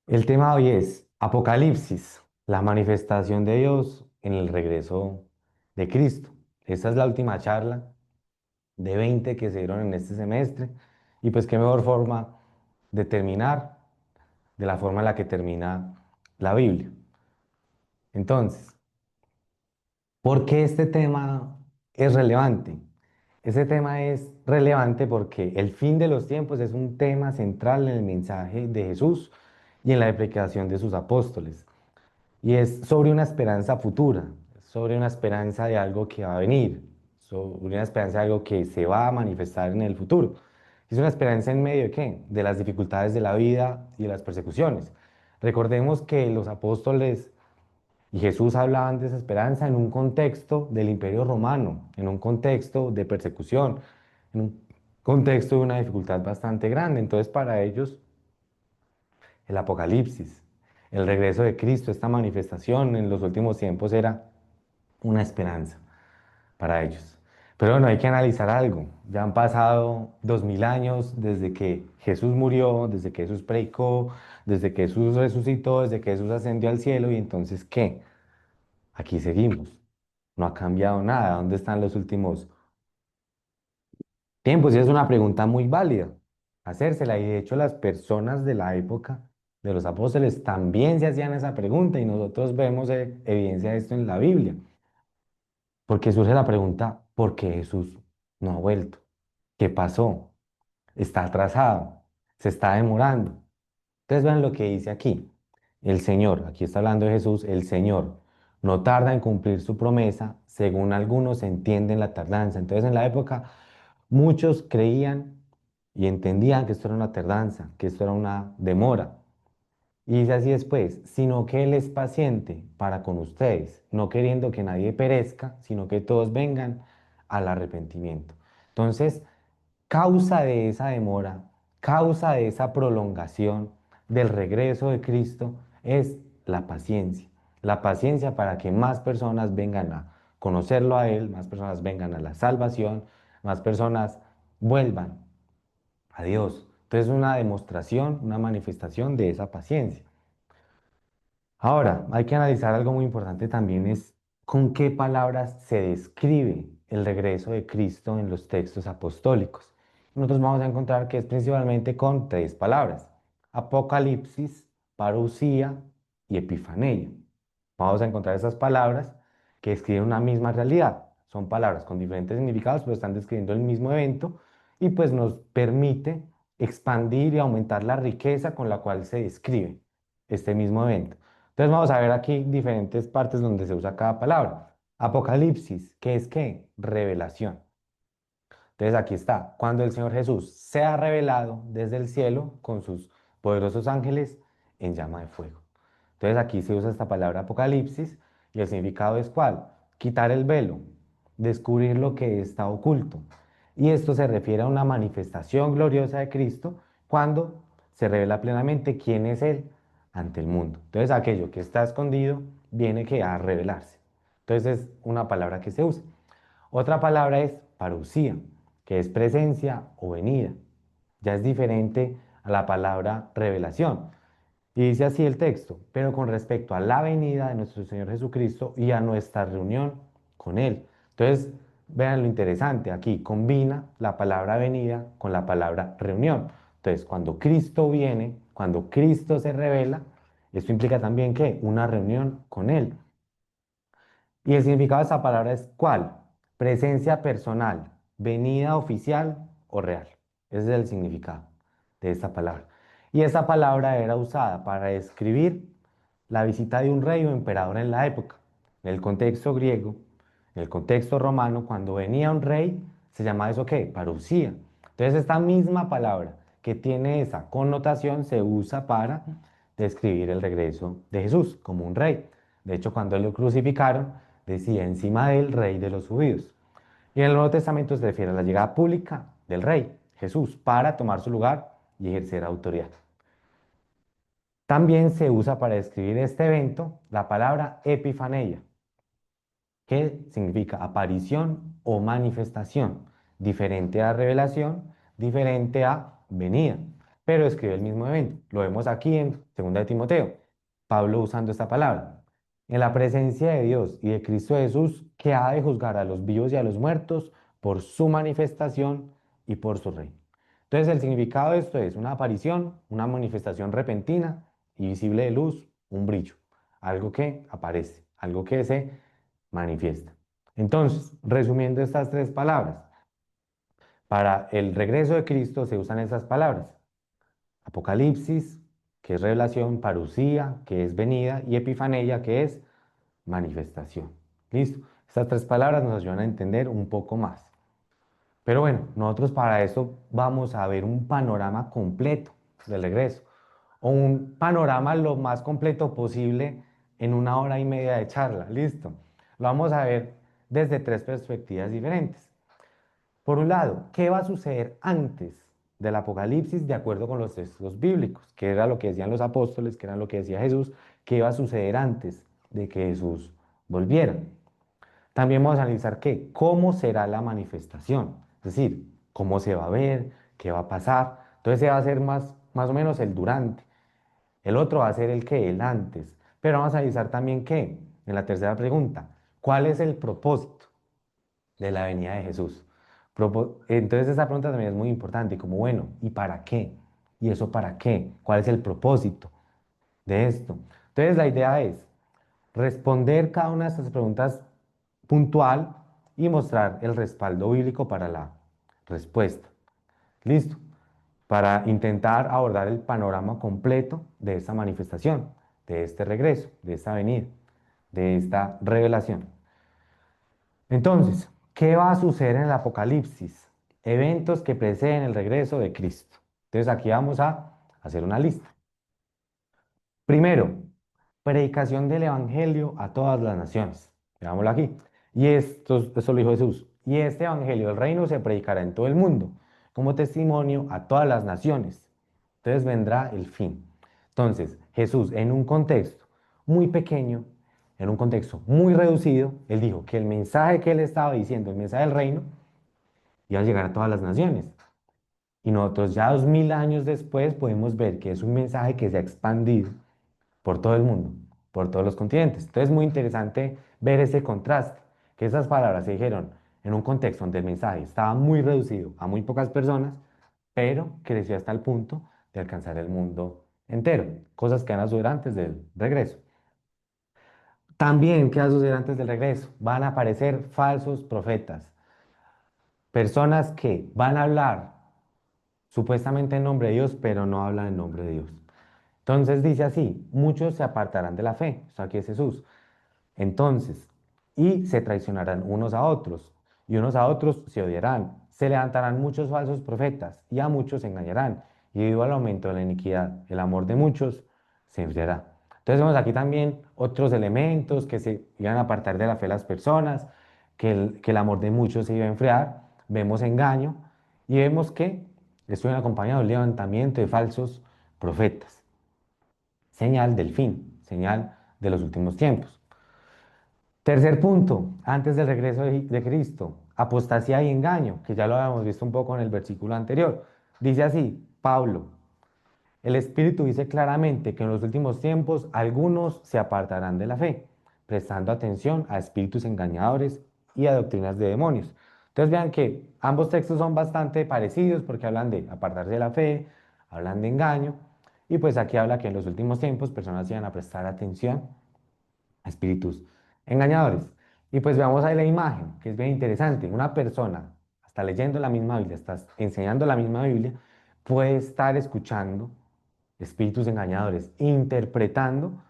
El tema hoy es Apocalipsis, la manifestación de Dios en el regreso de Cristo. Esta es la última charla de 20 que se dieron en este semestre y pues qué mejor forma de terminar de la forma en la que termina la Biblia. Entonces, ¿por qué este tema es relevante? Este tema es relevante porque el fin de los tiempos es un tema central en el mensaje de Jesús y en la predicación de sus apóstoles. Y es sobre una esperanza futura, sobre una esperanza de algo que va a venir, sobre una esperanza de algo que se va a manifestar en el futuro. Es una esperanza en medio de qué? De las dificultades de la vida y de las persecuciones. Recordemos que los apóstoles y Jesús hablaban de esa esperanza en un contexto del Imperio Romano, en un contexto de persecución, en un contexto de una dificultad bastante grande. Entonces, para ellos, el Apocalipsis, el regreso de Cristo, esta manifestación en los últimos tiempos era una esperanza para ellos. Pero bueno, hay que analizar algo. Ya han pasado 2000 años desde que Jesús murió, desde que Jesús predicó, desde que Jesús resucitó, desde que Jesús ascendió al cielo y entonces ¿qué? Aquí seguimos. No ha cambiado nada. ¿Dónde están los últimos tiempos? Y es una pregunta muy válida hacérsela. Y de hecho las personas de la época de los apóstoles también se hacían esa pregunta y nosotros vemos evidencia de esto en la Biblia. Porque surge la pregunta, ¿por qué Jesús no ha vuelto? ¿Qué pasó? Está atrasado, se está demorando. Entonces vean lo que dice aquí. El Señor, aquí está hablando de Jesús, el Señor no tarda en cumplir su promesa, según algunos entienden la tardanza. Entonces en la época muchos creían y entendían que esto era una tardanza, que esto era una demora. Y dice así después, sino que Él es paciente para con ustedes, no queriendo que nadie perezca, sino que todos vengan al arrepentimiento. Entonces, causa de esa demora, causa de esa prolongación del regreso de Cristo es la paciencia. La paciencia para que más personas vengan a conocerlo a Él, más personas vengan a la salvación, más personas vuelvan a Dios. Entonces, una demostración, una manifestación de esa paciencia. Ahora, hay que analizar algo muy importante también es con qué palabras se describe el regreso de Cristo en los textos apostólicos. Nosotros vamos a encontrar que es principalmente con tres palabras: Apocalipsis, Parusía y Epifanía. Vamos a encontrar esas palabras que describen una misma realidad. Son palabras con diferentes significados, pero están describiendo el mismo evento y pues nos permite expandir y aumentar la riqueza con la cual se describe este mismo evento. Entonces vamos a ver aquí diferentes partes donde se usa cada palabra. Apocalipsis, ¿qué es qué? Revelación. Entonces aquí está, cuando el Señor Jesús se ha revelado desde el cielo con sus poderosos ángeles en llama de fuego. Entonces aquí se usa esta palabra Apocalipsis y el significado es ¿cuál? Quitar el velo, descubrir lo que está oculto. Y esto se refiere a una manifestación gloriosa de Cristo cuando se revela plenamente quién es Él ante el mundo. Entonces aquello que está escondido viene que a revelarse. Entonces es una palabra que se usa. Otra palabra es parusía, que es presencia o venida. Ya es diferente a la palabra revelación. Y dice así el texto, pero con respecto a la venida de nuestro Señor Jesucristo y a nuestra reunión con Él. Entonces, vean lo interesante, aquí combina la palabra venida con la palabra reunión. Entonces, cuando Cristo viene, cuando Cristo se revela, esto implica también que una reunión con Él. Y el significado de esa palabra es ¿cuál? Presencia personal, venida oficial o real. Ese es el significado de esta palabra. Y esta palabra era usada para describir la visita de un rey o emperador en la época. En el contexto griego, en el contexto romano, cuando venía un rey, se llama eso ¿qué? Parusía. Entonces esta misma palabra que tiene esa connotación se usa para describir el regreso de Jesús como un rey. De hecho, cuando lo crucificaron, decía encima del rey de los judíos. Y en el Nuevo Testamento se refiere a la llegada pública del rey, Jesús, para tomar su lugar y ejercer autoridad. También se usa para describir este evento la palabra epifaneia, que significa aparición o manifestación, diferente a revelación, diferente a venida. pero escribe el mismo evento. Lo vemos aquí en 2 de Timoteo, Pablo usando esta palabra. En la presencia de Dios y de Cristo Jesús, que ha de juzgar a los vivos y a los muertos por su manifestación y por su reino. Entonces, el significado de esto es una aparición, una manifestación repentina y visible de luz, un brillo, algo que aparece, algo que se manifiesta. Entonces, resumiendo estas tres palabras, para el regreso de Cristo se usan esas palabras. Apocalipsis, que es revelación, parusía, que es venida, y epifaneia, que es manifestación. ¿Listo? Estas tres palabras nos ayudan a entender un poco más. Pero bueno, nosotros para eso vamos a ver un panorama completo del regreso, o un panorama lo más completo posible en 1 hora y media de charla. ¿Listo? Lo vamos a ver desde tres perspectivas diferentes. Por un lado, ¿qué va a suceder antes del Apocalipsis de acuerdo con los textos bíblicos? ¿Qué era lo que decían los apóstoles? ¿Qué era lo que decía Jesús? ¿Qué iba a suceder antes de que Jesús volviera? También vamos a analizar cómo será la manifestación, es decir, cómo se va a ver, qué va a pasar. Entonces ese va a ser más o menos el durante. El otro va a ser el qué, el antes. Pero vamos a analizar también qué, en la tercera pregunta, ¿cuál es el propósito de la venida de Jesús? Entonces esa pregunta también es muy importante, como bueno, ¿y para qué? ¿Y eso para qué? ¿Cuál es el propósito de esto? Entonces la idea es responder cada una de estas preguntas puntual y mostrar el respaldo bíblico para la respuesta. ¿Listo? Para intentar abordar el panorama completo de esta manifestación, de este regreso, de esta venida, de esta revelación. Entonces, ¿qué va a suceder en el Apocalipsis? Eventos que preceden el regreso de Cristo. Entonces aquí vamos a hacer una lista. Primero, predicación del Evangelio a todas las naciones. Veámoslo aquí. Y esto lo dijo Jesús. Y este Evangelio del reino se predicará en todo el mundo, como testimonio a todas las naciones. Entonces vendrá el fin. Entonces, Jesús, en un contexto muy pequeño, en un contexto muy reducido, él dijo que el mensaje que él estaba diciendo, el mensaje del reino, iba a llegar a todas las naciones. Y nosotros ya 2000 años después podemos ver que es un mensaje que se ha expandido por todo el mundo, por todos los continentes. Entonces es muy interesante ver ese contraste, que esas palabras se dijeron en un contexto donde el mensaje estaba muy reducido a muy pocas personas, pero creció hasta el punto de alcanzar el mundo entero, cosas que van a suceder antes del regreso. También, ¿qué va a suceder antes del regreso? Van a aparecer falsos profetas, personas que van a hablar supuestamente en nombre de Dios, pero no hablan en nombre de Dios. Entonces dice así, muchos se apartarán de la fe, esto aquí es Jesús. Entonces, y se traicionarán unos a otros, y unos a otros se odiarán. Se levantarán muchos falsos profetas, y a muchos se engañarán. Y debido al aumento de la iniquidad, el amor de muchos se enfriará. Entonces vemos aquí también otros elementos que se iban a apartar de la fe de las personas, que el amor de muchos se iba a enfriar. Vemos engaño, y vemos que esto viene acompañado del levantamiento de falsos profetas. Señal del fin, señal de los últimos tiempos. Tercer punto, antes del regreso de Cristo, apostasía y engaño, que ya lo habíamos visto un poco en el versículo anterior. Dice así, Pablo, el Espíritu dice claramente que en los últimos tiempos algunos se apartarán de la fe, prestando atención a espíritus engañadores y a doctrinas de demonios. Entonces vean que ambos textos son bastante parecidos porque hablan de apartarse de la fe, hablan de engaño, y pues aquí habla que en los últimos tiempos personas iban a prestar atención espíritus engañadores. Y pues veamos ahí la imagen, que es bien interesante. Una persona, hasta leyendo la misma Biblia, estás enseñando la misma Biblia, puede estar escuchando espíritus engañadores, interpretando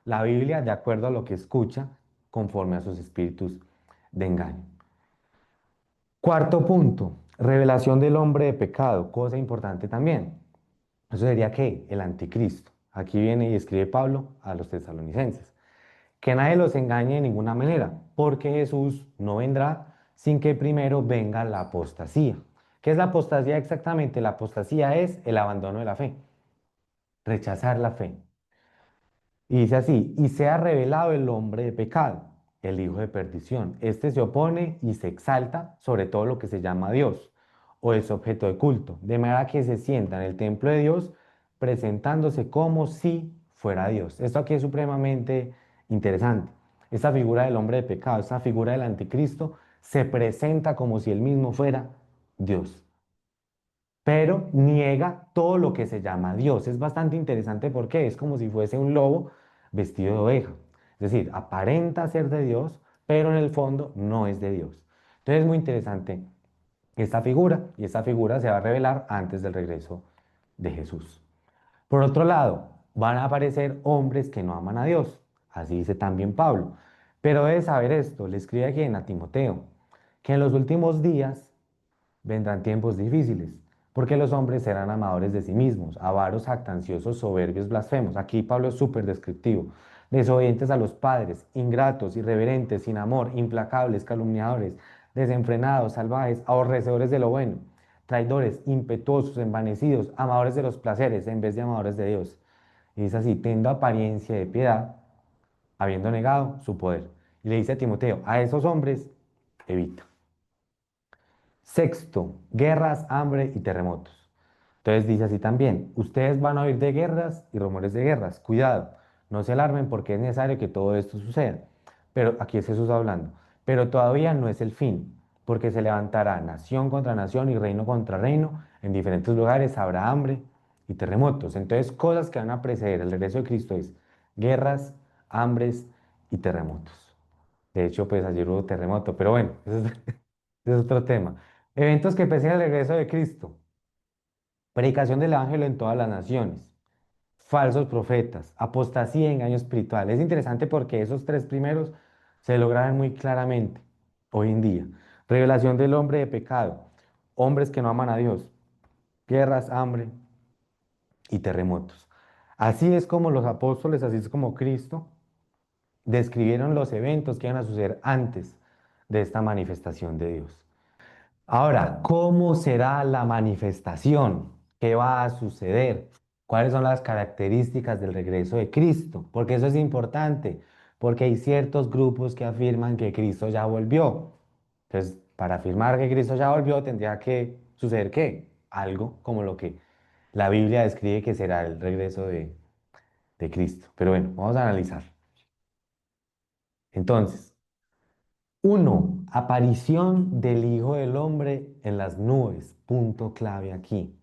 la Biblia de acuerdo a lo que escucha, conforme a sus espíritus de engaño. Cuarto punto, revelación del hombre de pecado, cosa importante también. Eso sería que el anticristo. Aquí viene y escribe Pablo a los tesalonicenses. Que nadie los engañe de ninguna manera, porque Jesús no vendrá sin que primero venga la apostasía. ¿Qué es la apostasía exactamente? La apostasía es el abandono de la fe, rechazar la fe. Y dice así, y sea revelado el hombre de pecado, el hijo de perdición. Este se opone y se exalta sobre todo lo que se llama Dios o es objeto de culto, de manera que se sienta en el templo de Dios presentándose como si fuera Dios. Esto aquí es supremamente interesante. Esta figura del hombre de pecado, esta figura del anticristo, se presenta como si él mismo fuera Dios, pero niega todo lo que se llama Dios. Es bastante interesante porque es como si fuese un lobo vestido de oveja. Es decir, aparenta ser de Dios, pero en el fondo no es de Dios. Entonces es muy interesante esta figura, y esta figura se va a revelar antes del regreso de Jesús. Por otro lado, van a aparecer hombres que no aman a Dios, así dice también Pablo. Pero debe saber esto, le escribe aquí a Timoteo, que en los últimos días vendrán tiempos difíciles, porque los hombres serán amadores de sí mismos, avaros, jactanciosos, soberbios, blasfemos. Aquí Pablo es súper descriptivo. Desobedientes a los padres, ingratos, irreverentes, sin amor, implacables, calumniadores, desenfrenados, salvajes, aborrecedores de lo bueno, traidores, impetuosos, envanecidos, amadores de los placeres en vez de amadores de Dios. Y dice así, teniendo apariencia de piedad, habiendo negado su poder. Y le dice a Timoteo, a esos hombres evita. Sexto, guerras, hambre y terremotos. Entonces dice así también, ustedes van a oír de guerras y rumores de guerras. Cuidado, no se alarmen porque es necesario que todo esto suceda. Pero aquí es Jesús hablando. Pero todavía no es el fin, porque se levantará nación contra nación y reino contra reino. En diferentes lugares habrá hambre y terremotos. Entonces, cosas que van a preceder el regreso de Cristo es guerras, hambres y terremotos. De hecho, pues ayer hubo terremoto, pero bueno, eso es, ese es otro tema. Eventos que preceden el regreso de Cristo. Predicación del Evangelio en todas las naciones. Falsos profetas. Apostasía y engaño espiritual. Es interesante porque esos tres primeros se lograron muy claramente hoy en día. Revelación del hombre de pecado. Hombres que no aman a Dios. Guerras, hambre y terremotos. Así es como los apóstoles, así es como Cristo describieron los eventos que iban a suceder antes de esta manifestación de Dios. Ahora, ¿cómo será la manifestación? ¿Qué va a suceder? ¿Cuáles son las características del regreso de Cristo? Porque eso es importante, porque hay ciertos grupos que afirman que Cristo ya volvió. Entonces, para afirmar que Cristo ya volvió, tendría que suceder ¿qué? Algo como lo que la Biblia describe que será el regreso de Cristo. Pero bueno, vamos a analizar. Entonces, uno, aparición del Hijo del Hombre en las nubes. Punto clave aquí.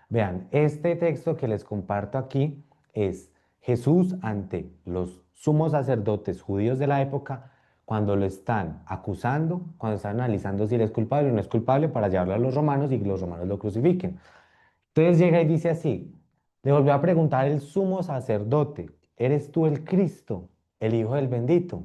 Vean, este texto que les comparto aquí es Jesús ante los sumos sacerdotes judíos de la época cuando lo están acusando, cuando están analizando si él es culpable o no es culpable para llevarlo a los romanos y que los romanos lo crucifiquen. Entonces llega y dice así, le volvió a preguntar el sumo sacerdote, ¿eres tú el Cristo, el Hijo del bendito?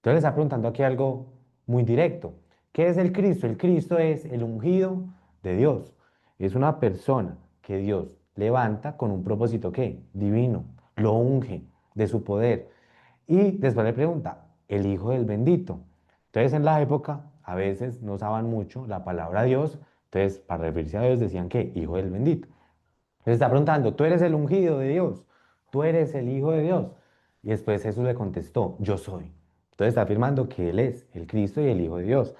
Entonces le está preguntando aquí algo muy directo. ¿Qué es el Cristo? El Cristo es el ungido de Dios. Es una persona que Dios levanta con un propósito ¿qué? Divino. Lo unge de su poder. Y después le pregunta, el Hijo del bendito. Entonces en la época a veces no usaban mucho la palabra Dios. Entonces para referirse a Dios decían que Hijo del bendito. Le está preguntando, tú eres el ungido de Dios, tú eres el Hijo de Dios. Y después Jesús le contestó, yo soy. Entonces está afirmando que Él es el Cristo y el Hijo de Dios.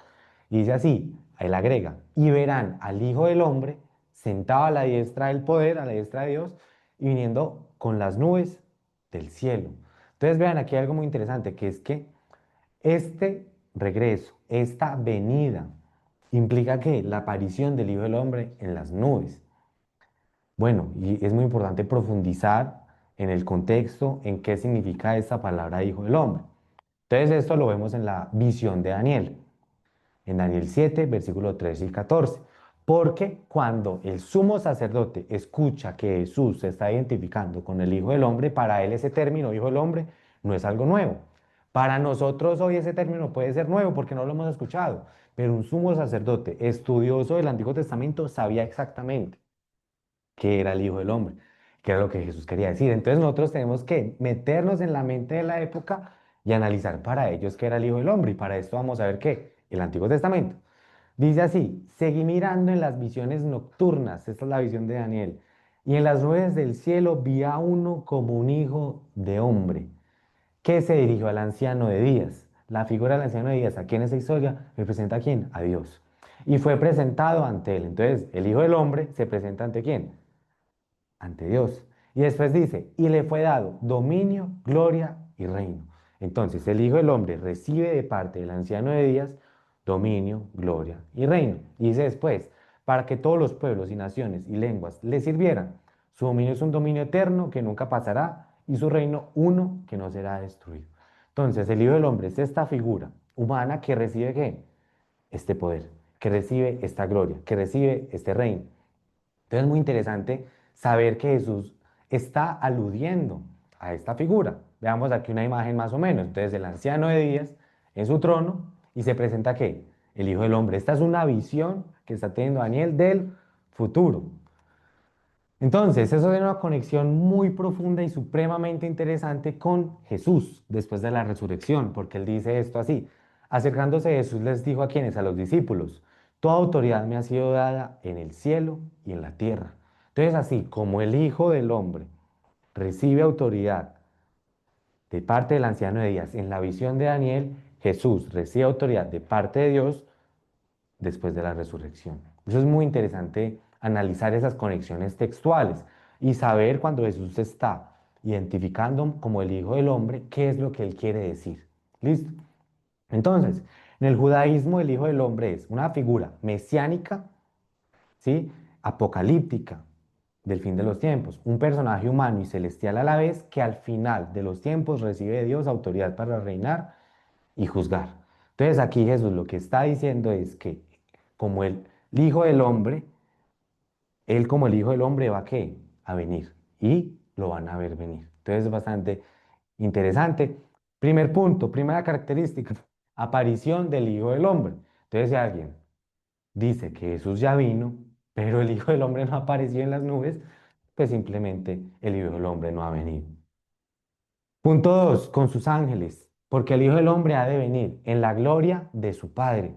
Y dice así, él agrega, y verán al Hijo del Hombre sentado a la diestra del poder, a la diestra de Dios, y viniendo con las nubes del cielo. Entonces vean aquí algo muy interesante, que es que este regreso, esta venida, implica que la aparición del Hijo del Hombre en las nubes. Bueno, y es muy importante profundizar en el contexto, en qué significa esta palabra hijo del hombre. Entonces esto lo vemos en la visión de Daniel, en Daniel 7, versículo 13 y 14. Porque cuando el sumo sacerdote escucha que Jesús se está identificando con el Hijo del Hombre, para él ese término, Hijo del Hombre, no es algo nuevo. Para nosotros hoy ese término puede ser nuevo porque no lo hemos escuchado, pero un sumo sacerdote estudioso del Antiguo Testamento sabía exactamente que era el Hijo del Hombre, que era lo que Jesús quería decir. Entonces nosotros tenemos que meternos en la mente de la época y analizar para ellos qué era el Hijo del Hombre. Y para esto vamos a ver qué, el Antiguo Testamento. Dice así, seguí mirando en las visiones nocturnas, esta es la visión de Daniel, y en las nubes del cielo vi a uno como un hijo de hombre, que se dirigió al anciano de días. La figura del anciano de días aquí en esa historia representa a quién? A Dios. y fue presentado ante él. Entonces, el Hijo del Hombre se presenta ante quién? Ante Dios. Y después dice, y le fue dado dominio, gloria y reino. Entonces, el Hijo del Hombre recibe de parte del anciano de días dominio, gloria y reino. Y dice después, para que todos los pueblos y naciones y lenguas le sirvieran. Su dominio es un dominio eterno que nunca pasará y su reino uno que no será destruido. Entonces, el Hijo del Hombre es esta figura humana que recibe ¿qué? Este poder, que recibe esta gloria, que recibe este reino. Entonces es muy interesante saber que Jesús está aludiendo a esta figura. Veamos aquí una imagen más o menos. Entonces el anciano de días en su trono y se presenta ¿qué? El Hijo del Hombre. Esta es una visión que está teniendo Daniel del futuro. Entonces, eso tiene una conexión muy profunda y supremamente interesante con Jesús después de la resurrección, porque él dice esto así. Acercándose Jesús les dijo a quienes, a los discípulos, toda autoridad me ha sido dada en el cielo y en la tierra. Entonces, así como el Hijo del Hombre recibe autoridad de parte del anciano de días en la visión de Daniel, Jesús recibe autoridad de parte de Dios después de la resurrección. Eso es muy interesante analizar esas conexiones textuales y saber cuando Jesús se está identificando como el Hijo del Hombre, qué es lo que él quiere decir. ¿Listo? Entonces, en el judaísmo el Hijo del Hombre es una figura mesiánica, ¿sí? Apocalíptica del fin de los tiempos, un personaje humano y celestial a la vez que al final de los tiempos recibe de Dios autoridad para reinar y juzgar. Entonces aquí Jesús lo que está diciendo es que como el Hijo del Hombre, él como el Hijo del Hombre va ¿qué? A venir y lo van a ver venir. Entonces es bastante interesante. Primer punto, primera característica, aparición del Hijo del Hombre. Entonces si alguien dice que Jesús ya vino, pero el Hijo del Hombre no apareció en las nubes, pues simplemente el Hijo del Hombre no ha venido. Punto 2, con sus ángeles, porque el Hijo del Hombre ha de venir en la gloria de su Padre.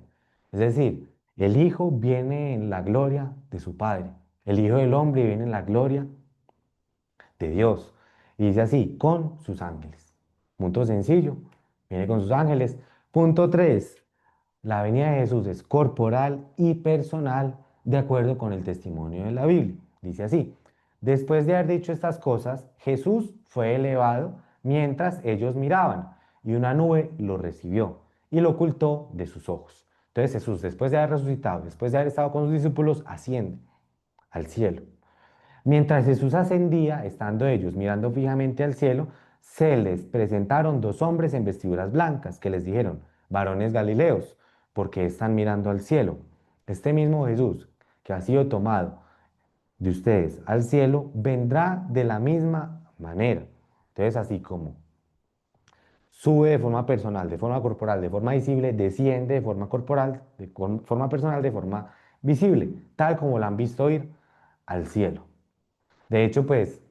Es decir, el Hijo viene en la gloria de su Padre. El Hijo del Hombre viene en la gloria de Dios. Y dice así, con sus ángeles. Punto sencillo, viene con sus ángeles. Punto 3, la venida de Jesús es corporal y personal de acuerdo con el testimonio de la Biblia. Dice así, después de haber dicho estas cosas, Jesús fue elevado mientras ellos miraban y una nube lo recibió y lo ocultó de sus ojos. Entonces Jesús, después de haber resucitado, después de haber estado con sus discípulos, asciende al cielo. Mientras Jesús ascendía, estando ellos mirando fijamente al cielo, se les presentaron dos hombres en vestiduras blancas que les dijeron, varones Galileos, ¿por qué están mirando al cielo? Este mismo Jesús que ha sido tomado de ustedes al cielo vendrá de la misma manera. Entonces, así como sube de forma personal, de forma corporal, de forma visible, desciende de forma corporal, de forma personal, de forma visible, tal como la han visto ir al cielo. De hecho, pues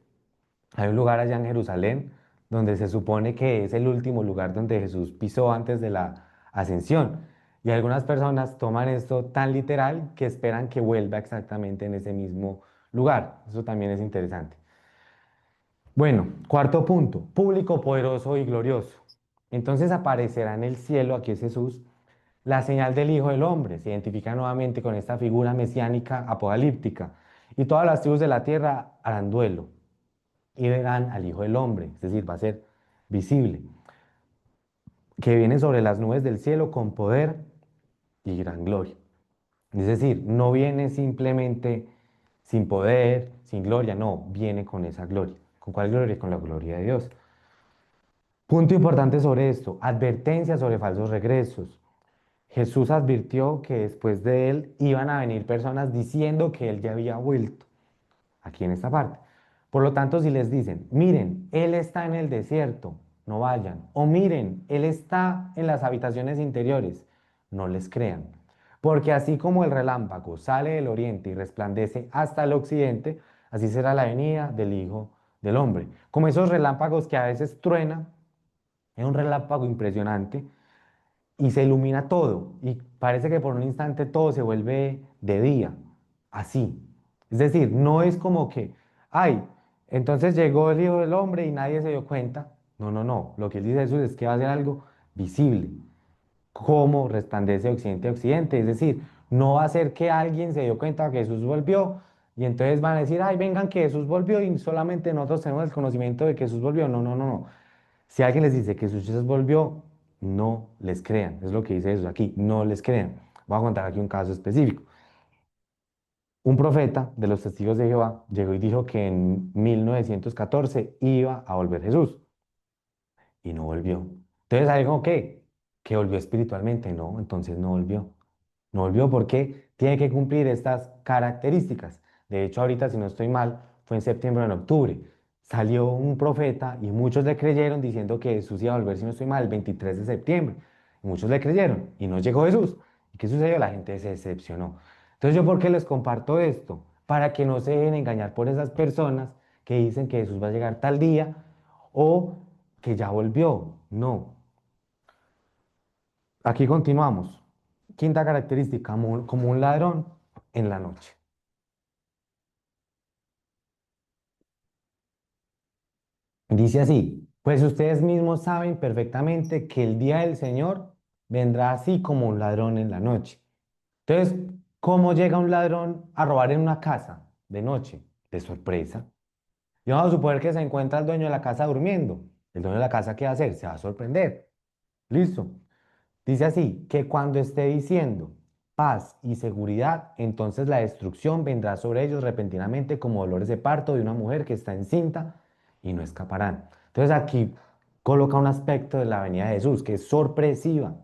hay un lugar allá en Jerusalén donde se supone que es el último lugar donde Jesús pisó antes de la ascensión. Y algunas personas toman esto tan literal que esperan que vuelva exactamente en ese mismo lugar. Eso también es interesante. Bueno, cuarto punto, público poderoso y glorioso. Entonces aparecerá en el cielo, aquí es Jesús, la señal del Hijo del Hombre. Se identifica nuevamente con esta figura mesiánica apocalíptica. Y todas las tribus de la tierra harán duelo y verán al Hijo del Hombre, es decir, va a ser visible, que viene sobre las nubes del cielo con poder y gran gloria. Es decir, no viene simplemente sin poder, sin gloria, no, viene con esa gloria. ¿Con cuál gloria? Con la gloria de Dios. Punto importante sobre esto, advertencia sobre falsos regresos. Jesús advirtió que después de él iban a venir personas diciendo que él ya había vuelto, aquí en esta parte. Por lo tanto, si les dicen, miren, Él está en el desierto, no vayan. O miren, Él está en las habitaciones interiores, no les crean. Porque así como el relámpago sale del oriente y resplandece hasta el occidente, así será la venida del Hijo del Hombre. Como esos relámpagos que a veces truenan, es un relámpago impresionante y se ilumina todo y parece que por un instante todo se vuelve de día, así. Es decir, no es como que, ay, entonces llegó el Hijo del Hombre y nadie se dio cuenta. No, no, no. Lo que él dice Jesús es que va a ser algo visible, como resplandece occidente a occidente. Es decir, No va a ser que alguien se dio cuenta que Jesús volvió y entonces van a decir, ay, vengan que Jesús volvió y solamente nosotros tenemos el conocimiento de que Jesús volvió. No, no, no, no. Si alguien les dice que Jesús volvió, no les crean. Es lo que dice Jesús aquí, no les crean. Voy a contar aquí un caso específico. Un profeta de los testigos de Jehová llegó y dijo que en 1914 iba a volver Jesús y no volvió. Entonces, ¿hay como qué? Que volvió espiritualmente. No, entonces no volvió. No volvió porque tiene que cumplir estas características. De hecho, ahorita, si no estoy mal, fue en septiembre o en octubre. Salió un profeta y muchos le creyeron diciendo que Jesús iba a volver, si no estoy mal, el 23 de septiembre. Y muchos le creyeron y no llegó Jesús. ¿Y qué sucedió? La gente se decepcionó. Entonces, ¿yo por qué les comparto esto? Para que no se dejen engañar por esas personas que dicen que Jesús va a llegar tal día o que ya volvió. No. Aquí continuamos. Quinta característica, como un ladrón en la noche. Dice así, pues ustedes mismos saben perfectamente que el día del Señor vendrá así como un ladrón en la noche. Entonces, ¿cómo llega un ladrón a robar en una casa de noche? De sorpresa. Y vamos a suponer que se encuentra el dueño de la casa durmiendo. El dueño de la casa, ¿qué va a hacer? Se va a sorprender. Listo. Dice así, que cuando esté diciendo paz y seguridad, entonces la destrucción vendrá sobre ellos repentinamente como dolores de parto de una mujer que está encinta y no escaparán. Entonces aquí coloca un aspecto de la venida de Jesús que es sorpresiva,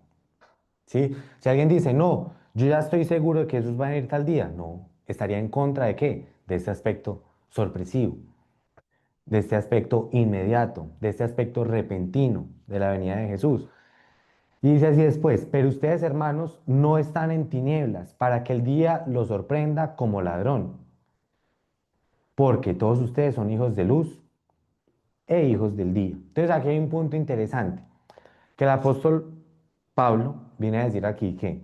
¿sí? Si alguien dice, no, yo ya estoy seguro de que Jesús va a venir tal día, no, estaría en contra de qué? De este aspecto sorpresivo, de este aspecto inmediato, de este aspecto repentino de la venida de Jesús. Y dice así después, pero ustedes hermanos no están en tinieblas para que el día los sorprenda como ladrón, porque todos ustedes son hijos de luz e hijos del día. Entonces aquí hay un punto interesante, que el apóstol Pablo viene a decir aquí que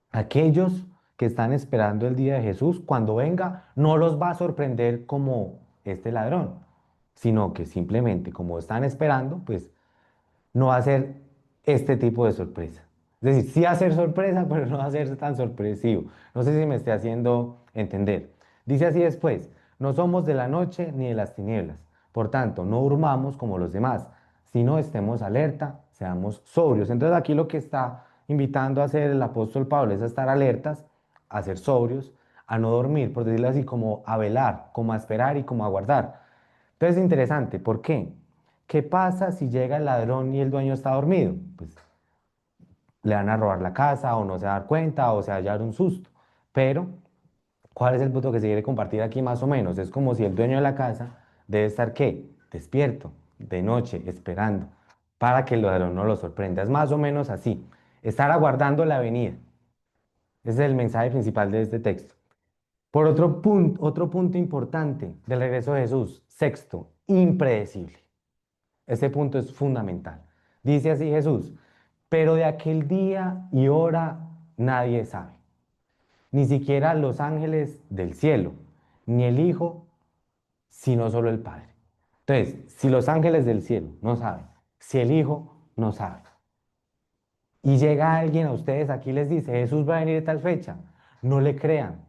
aquellos que están esperando el día de Jesús, cuando venga, no los va a sorprender como este ladrón, sino que simplemente como están esperando, pues no va a ser este tipo de sorpresa. Es decir, sí va a ser sorpresa, pero no va a ser tan sorpresivo. No sé si me esté haciendo entender. Dice así después, no somos de la noche ni de las tinieblas. Por tanto, no durmamos como los demás, sino estemos alerta, seamos sobrios. Entonces aquí lo que está invitando a hacer el apóstol Pablo es a estar alertas, a ser sobrios, a no dormir, por decirlo así, como a velar, como a esperar y como a guardar. Entonces es interesante, ¿por qué? ¿Qué pasa si llega el ladrón y el dueño está dormido? Pues le van a robar la casa o no se va a dar cuenta o se va a llevar un susto. Pero, ¿cuál es el punto que se quiere compartir aquí más o menos? Es como si el dueño de la casa debe estar, ¿qué? Despierto, de noche, esperando, para que el ladrón no lo sorprenda. Es más o menos así. Estar aguardando la venida. Ese es el mensaje principal de este texto. Por otro punto importante del regreso de Jesús, sexto, impredecible. Este punto es fundamental. Dice así Jesús, pero de aquel día y hora nadie sabe, ni siquiera los ángeles del cielo, ni el Hijo, sino solo el Padre. Entonces, si los ángeles del cielo no saben, si el Hijo no sabe, y llega alguien a ustedes aquí y les dice, Jesús va a venir de tal fecha, no le crean.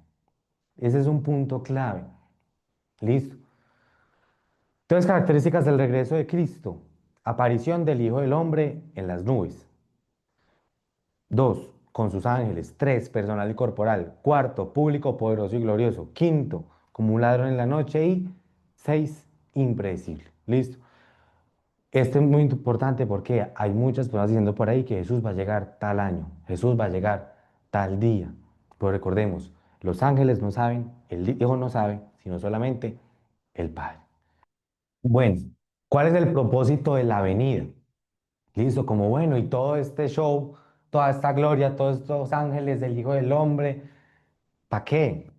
Ese es un punto clave. Listo. Entonces, características del regreso de Cristo. Aparición del Hijo del Hombre en las nubes. Dos, con sus ángeles. Tres, personal y corporal. Cuarto, público, poderoso y glorioso. Quinto, como un ladrón en la noche. Y seis, impredecible. Listo. Esto es muy importante porque hay muchas personas diciendo por ahí que Jesús va a llegar tal año, Jesús va a llegar tal día. Pero recordemos, los ángeles no saben, el Hijo no sabe, sino solamente el Padre. Bueno, ¿cuál es el propósito de la venida? Listo, como bueno, y todo este show, toda esta gloria, todos estos ángeles del Hijo del Hombre, ¿para qué?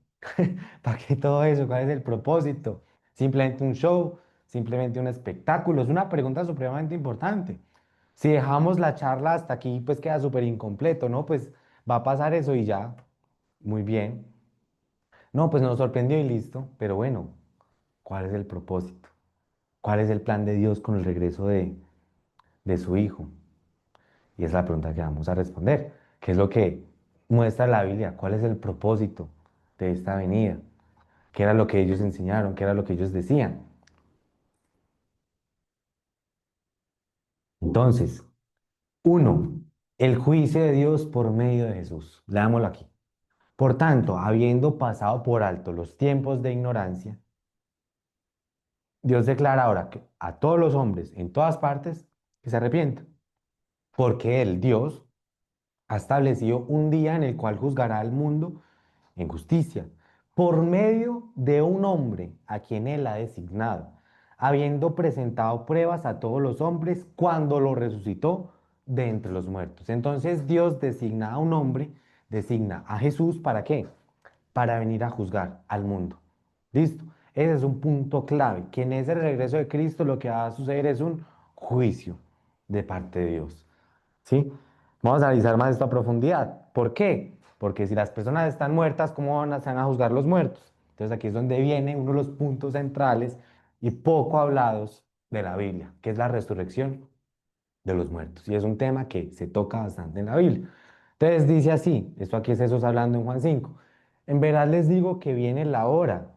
¿Para qué todo eso? ¿Cuál es el propósito? ¿Simplemente un show? ¿Simplemente un espectáculo? Es una pregunta supremamente importante. Si dejamos la charla hasta aquí, pues queda súper incompleto, ¿no? Pues va a pasar eso y ya. Muy bien. No, pues nos sorprendió y listo. Pero bueno, ¿cuál es el propósito? ¿Cuál es el plan de Dios con el regreso de su Hijo? Y es la pregunta que vamos a responder. ¿Qué es lo que muestra la Biblia cuál es el propósito de esta venida, qué era lo que ellos enseñaron, qué era lo que ellos decían. Entonces, uno, el juicio de Dios por medio de Jesús. Leámoslo aquí. Por tanto, habiendo pasado por alto los tiempos de ignorancia, Dios declara ahora a todos los hombres en todas partes que se arrepientan, porque Él, Dios, ha establecido un día en el cual juzgará al mundo en justicia, por medio de un hombre a quien Él ha designado, habiendo presentado pruebas a todos los hombres cuando lo resucitó de entre los muertos. Entonces Dios designa a un hombre, designa a Jesús, ¿para qué? Para venir a juzgar al mundo. ¿Listo? Ese es un punto clave, que en ese regreso de Cristo lo que va a suceder es un juicio de parte de Dios. ¿Sí? Vamos a analizar más esto a profundidad. ¿Por qué? Porque si las personas están muertas, ¿cómo se van a juzgar los muertos? Entonces aquí es donde viene uno de los puntos centrales y poco hablados de la Biblia, que es la resurrección de los muertos. Y es un tema que se toca bastante en la Biblia. Entonces dice así, esto aquí es Jesús hablando en Juan 5. En verdad les digo que viene la hora,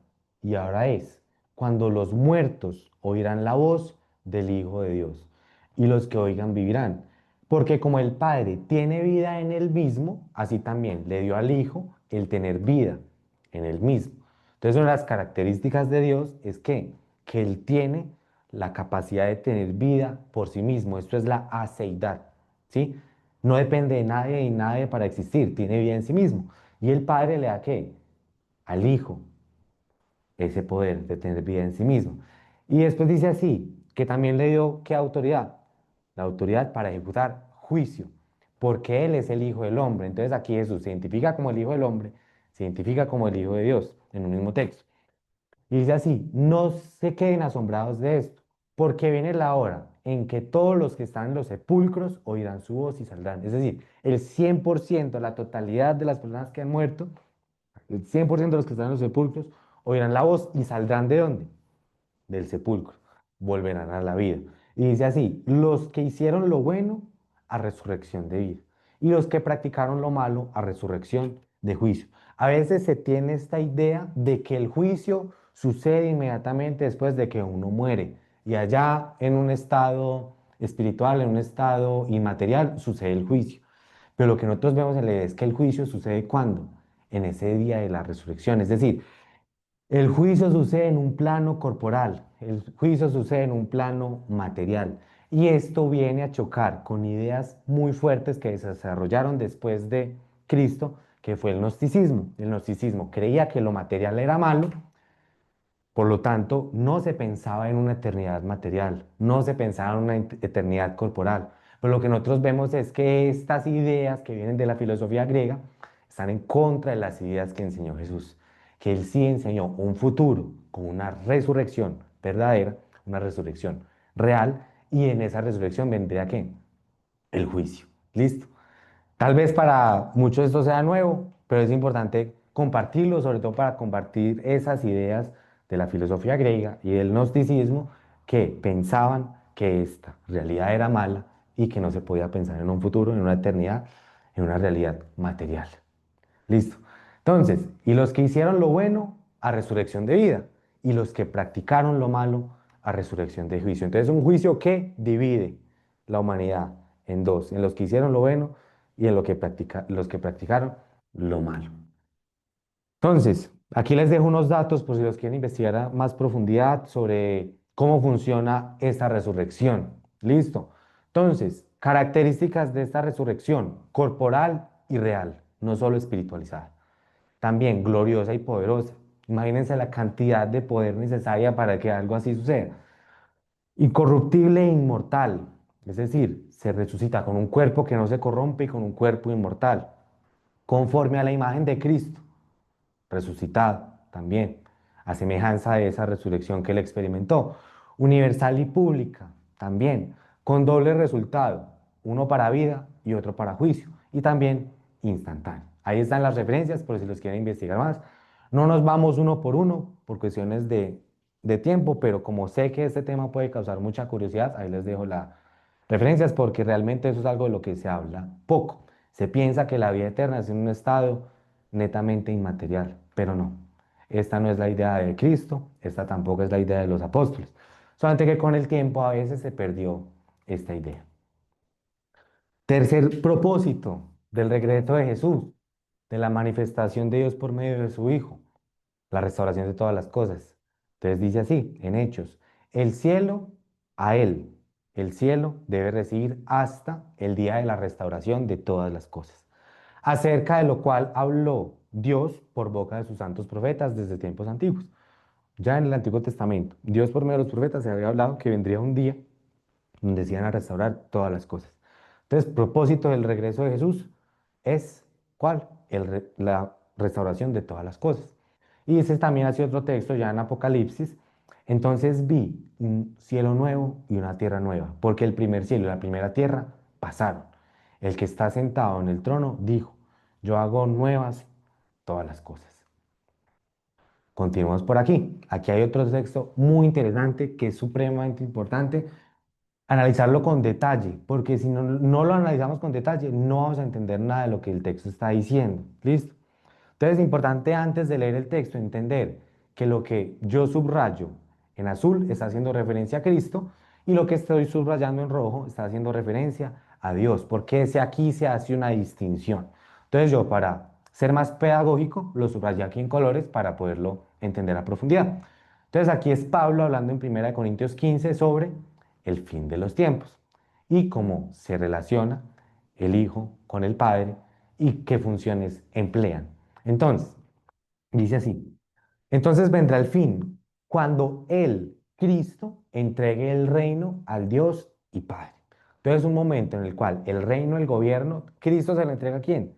y ahora es, cuando los muertos oirán la voz del Hijo de Dios, y los que oigan vivirán. Porque como el Padre tiene vida en él mismo, así también le dio al Hijo el tener vida en él mismo. Entonces, una de las características de Dios es que Él tiene la capacidad de tener vida por sí mismo. Esto es la aceidad, ¿sí? No depende de nadie y nadie para existir, tiene vida en sí mismo. Y el Padre le da ¿qué? Al Hijo ese poder de tener vida en sí mismo. Y después dice así, que también le dio ¿qué autoridad? La autoridad para ejecutar juicio, porque Él es el Hijo del Hombre. Entonces aquí Jesús se identifica como el Hijo del Hombre, se identifica como el Hijo de Dios en un mismo texto. Y dice así, no se queden asombrados de esto, porque viene la hora en que todos los que están en los sepulcros oirán su voz y saldrán. Es decir, el 100%, la totalidad de las personas que han muerto, el 100% de los que están en los sepulcros, oirán la voz y saldrán ¿de dónde? Del sepulcro, volverán a la vida. Y dice así, los que hicieron lo bueno, a resurrección de vida. Y los que practicaron lo malo, a resurrección de juicio. A veces se tiene esta idea de que el juicio sucede inmediatamente después de que uno muere. Y allá en un estado espiritual, en un estado inmaterial, sucede el juicio. Pero lo que nosotros vemos en la idea es que el juicio sucede ¿cuándo? En ese día de la resurrección. Es decir, el juicio sucede en un plano corporal, el juicio sucede en un plano material. Y esto viene a chocar con ideas muy fuertes que se desarrollaron después de Cristo, que fue el gnosticismo. El gnosticismo creía que lo material era malo, por lo tanto, no se pensaba en una eternidad material, no se pensaba en una eternidad corporal. Pero lo que nosotros vemos es que estas ideas que vienen de la filosofía griega están en contra de las ideas que enseñó Jesús, que él sí enseñó un futuro con una resurrección verdadera, una resurrección real, y en esa resurrección vendría ¿qué? El juicio. ¿Listo? Tal vez para muchos esto sea nuevo, pero es importante compartirlo, sobre todo para compartir esas ideas de la filosofía griega y del gnosticismo que pensaban que esta realidad era mala y que no se podía pensar en un futuro, en una eternidad, en una realidad material. Listo. Entonces, y los que hicieron lo bueno, a resurrección de vida, y los que practicaron lo malo, a resurrección de juicio. Entonces, un juicio que divide la humanidad en dos, en los que hicieron lo bueno y en los que practicaron lo malo. Entonces, aquí les dejo unos datos por si los quieren investigar a más profundidad sobre cómo funciona esta resurrección. Listo. Entonces, características de esta resurrección, corporal y real, no solo espiritualizada. También gloriosa y poderosa. Imagínense la cantidad de poder necesaria para que algo así suceda. Incorruptible e inmortal, es decir, se resucita con un cuerpo que no se corrompe y con un cuerpo inmortal, conforme a la imagen de Cristo resucitado también, a semejanza de esa resurrección que él experimentó. Universal y pública también, con doble resultado, uno para vida y otro para juicio, y también instantáneo. Ahí están las referencias por si los quieren investigar más. No nos vamos uno por uno por cuestiones de tiempo, pero como sé que este tema puede causar mucha curiosidad, ahí les dejo las referencias porque realmente eso es algo de lo que se habla poco. Se piensa que la vida eterna es en un estado netamente inmaterial, pero no. Esta no es la idea de Cristo, esta tampoco es la idea de los apóstoles. Solamente que con el tiempo a veces se perdió esta idea. Tercer propósito del regreso de Jesús, de la manifestación de Dios por medio de su Hijo, la restauración de todas las cosas. Entonces dice así, en Hechos, el cielo a Él, el cielo debe recibir hasta el día de la restauración de todas las cosas, acerca de lo cual habló Dios por boca de sus santos profetas desde tiempos antiguos. Ya en el Antiguo Testamento, Dios por medio de los profetas se había hablado que vendría un día donde se iban a restaurar todas las cosas. Entonces, propósito del regreso de Jesús es, ¿cuál? La restauración de todas las cosas. Y ese también hace otro texto ya en Apocalipsis. Entonces vi un cielo nuevo y una tierra nueva, porque el primer cielo y la primera tierra pasaron. El que está sentado en el trono dijo, yo hago nuevas todas las cosas. Continuamos por aquí. Aquí hay otro texto muy interesante que es supremamente importante analizarlo con detalle, porque si no lo analizamos con detalle, no vamos a entender nada de lo que el texto está diciendo. ¿Listo? Entonces es importante antes de leer el texto entender que lo que yo subrayo en azul está haciendo referencia a Cristo y lo que estoy subrayando en rojo está haciendo referencia a Dios, porque ese aquí se hace una distinción. Entonces yo para ser más pedagógico lo subrayé aquí en colores para poderlo entender a profundidad. Entonces aquí es Pablo hablando en 1 Corintios 15 sobre el fin de los tiempos y cómo se relaciona el Hijo con el Padre y qué funciones emplean. Entonces, dice así, entonces vendrá el fin cuando Él, Cristo, entregue el reino al Dios y Padre. Entonces es un momento en el cual el reino, el gobierno, Cristo se le entrega ¿a quién?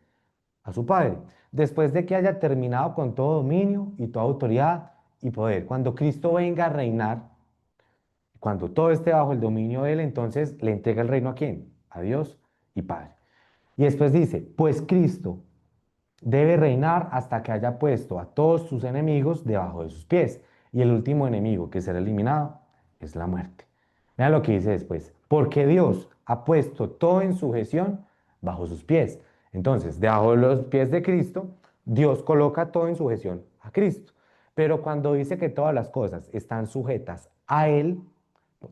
A su Padre. Después de que haya terminado con todo dominio y toda autoridad y poder. Cuando Cristo venga a reinar, cuando todo esté bajo el dominio de Él, entonces le entrega el reino ¿a quién? A Dios y Padre. Y después dice, pues Cristo debe reinar hasta que haya puesto a todos sus enemigos debajo de sus pies. Y el último enemigo que será eliminado es la muerte. Mira lo que dice después. Porque Dios ha puesto todo en sujeción bajo sus pies. Entonces, debajo de los pies de Cristo, Dios coloca todo en sujeción a Cristo. Pero cuando dice que todas las cosas están sujetas a Él,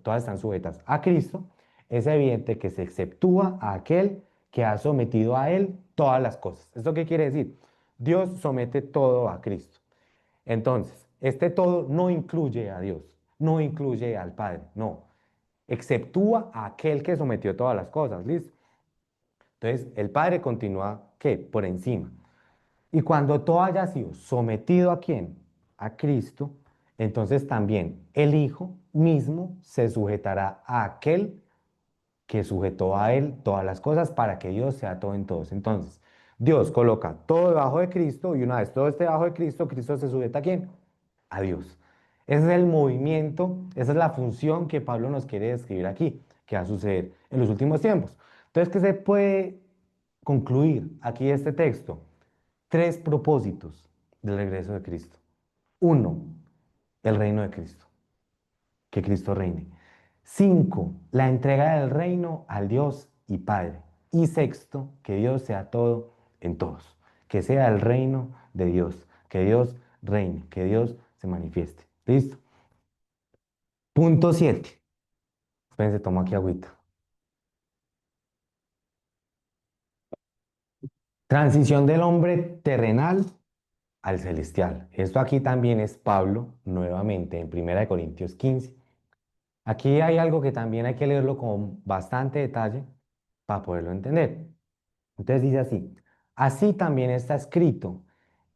todas están sujetas a Cristo, es evidente que se exceptúa a aquel que ha sometido a Él todas las cosas. ¿Esto qué quiere decir? Dios somete todo a Cristo. Entonces, este todo no incluye a Dios, no incluye al Padre, no. Exceptúa a aquel que sometió todas las cosas, ¿listo? Entonces, el Padre continúa, ¿qué? Por encima. Y cuando todo haya sido sometido ¿a quién? A Cristo, entonces también el Hijo mismo se sujetará a aquel que sujetó a Él todas las cosas para que Dios sea todo en todos. Entonces, Dios coloca todo debajo de Cristo y una vez todo esté debajo de Cristo, Cristo se sujeta ¿a quién? A Dios. Ese es el movimiento, esa es la función que Pablo nos quiere describir aquí, que va a suceder en los últimos tiempos. Entonces, ¿qué se puede concluir aquí de este texto? Tres propósitos del regreso de Cristo. Uno, el reino de Cristo, que Cristo reine. Cinco, la entrega del reino al Dios y Padre. Y sexto, que Dios sea todo en todos, que sea el reino de Dios, que Dios reine, que Dios se manifieste. ¿Listo? Punto 7. Espérense, tomo aquí agüita. Transición del hombre terrenal al celestial. Esto aquí también es Pablo, nuevamente en 1 Corintios 15. Aquí hay algo que también hay que leerlo con bastante detalle para poderlo entender. Entonces dice así, así también está escrito,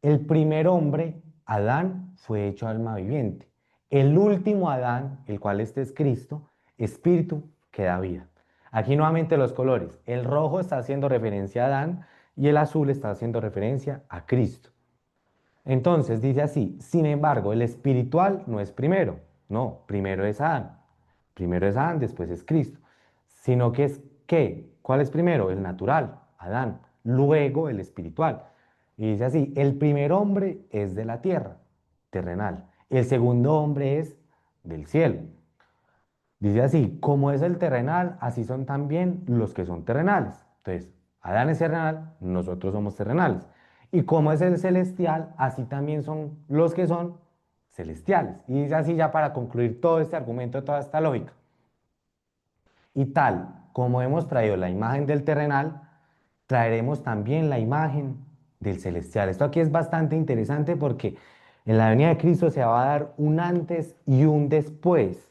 el primer hombre, Adán, fue hecho alma viviente. El último Adán, el cual este es Cristo, espíritu que da vida. Aquí nuevamente los colores. El rojo está haciendo referencia a Adán y el azul está haciendo referencia a Cristo. Entonces dice así, sin embargo, el espiritual no es primero, no, primero es Adán. Primero es Adán, después es Cristo. Sino que es ¿qué? ¿Cuál es primero? El natural, Adán. Luego el espiritual. Y dice así, el primer hombre es de la tierra, terrenal. El segundo hombre es del cielo. Dice así, como es el terrenal, así son también los que son terrenales. Entonces, Adán es terrenal, nosotros somos terrenales. Y como es el celestial, así también son los que son celestiales. Y dice así ya para concluir todo este argumento, toda esta lógica. Y tal como hemos traído la imagen del terrenal, traeremos también la imagen del celestial. Esto aquí es bastante interesante porque en la venida de Cristo se va a dar un antes y un después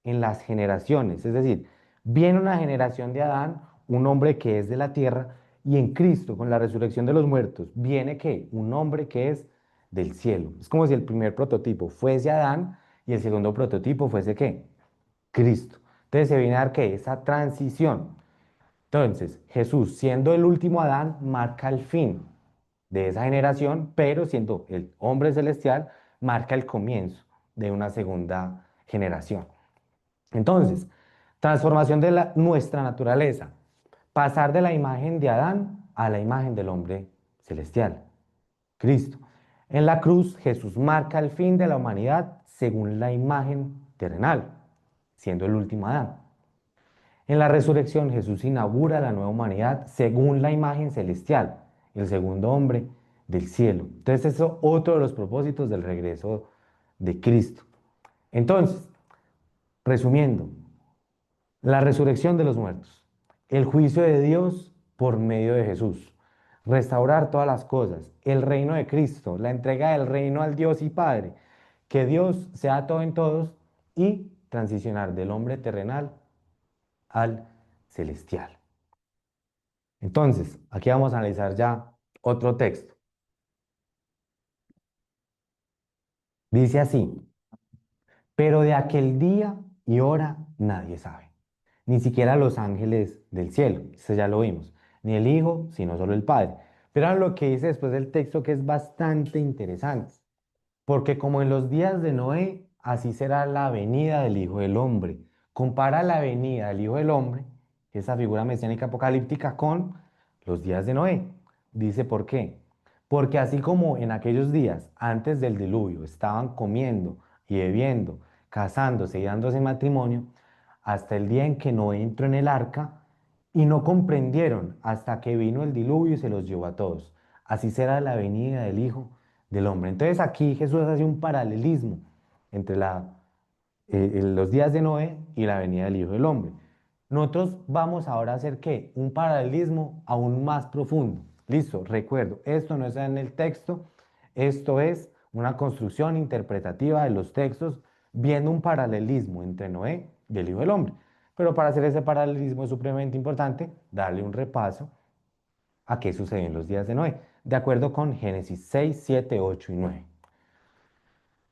en las generaciones. Es decir, viene una generación de Adán, un hombre que es de la tierra, y en Cristo, con la resurrección de los muertos, viene que un hombre que es del cielo. Es como si el primer prototipo fuese Adán y el segundo prototipo fuese ¿qué? Cristo. Entonces se viene a dar que esa transición. Entonces, Jesús, siendo el último Adán, marca el fin de esa generación, pero siendo el hombre celestial, marca el comienzo de una segunda generación. Entonces, transformación de nuestra naturaleza. Pasar de la imagen de Adán a la imagen del hombre celestial, Cristo. En la cruz, Jesús marca el fin de la humanidad según la imagen terrenal, siendo el último Adán. En la resurrección, Jesús inaugura la nueva humanidad según la imagen celestial, el segundo hombre del cielo. Entonces, eso es otro de los propósitos del regreso de Cristo. Entonces, resumiendo, la resurrección de los muertos, el juicio de Dios por medio de Jesús, restaurar todas las cosas, el reino de Cristo, la entrega del reino al Dios y Padre, que Dios sea todo en todos y transicionar del hombre terrenal al celestial. Entonces, aquí vamos a analizar ya otro texto. Dice así, pero de aquel día y hora nadie sabe, ni siquiera los ángeles del cielo, eso ya lo vimos, ni el Hijo, sino solo el Padre. Pero ahora lo que dice después del texto que es bastante interesante. Porque como en los días de Noé, así será la venida del Hijo del Hombre. Compara la venida del Hijo del Hombre, esa figura mesiánica apocalíptica, con los días de Noé. Dice, ¿por qué? Porque así como en aquellos días, antes del diluvio, estaban comiendo y bebiendo, casándose y dándose matrimonio, hasta el día en que Noé entró en el arca y no comprendieron hasta que vino el diluvio y se los llevó a todos. Así será la venida del Hijo del Hombre. Entonces aquí Jesús hace un paralelismo entre los días de Noé y la venida del Hijo del Hombre. Nosotros vamos ahora a hacer ¿qué? Un paralelismo aún más profundo. Listo, recuerdo, esto no está en el texto, esto es una construcción interpretativa de los textos viendo un paralelismo entre Noé y el Hijo del Hombre. Pero para hacer ese paralelismo es supremamente importante darle un repaso a qué sucedió en los días de Noé, de acuerdo con Génesis 6, 7, 8 y 9.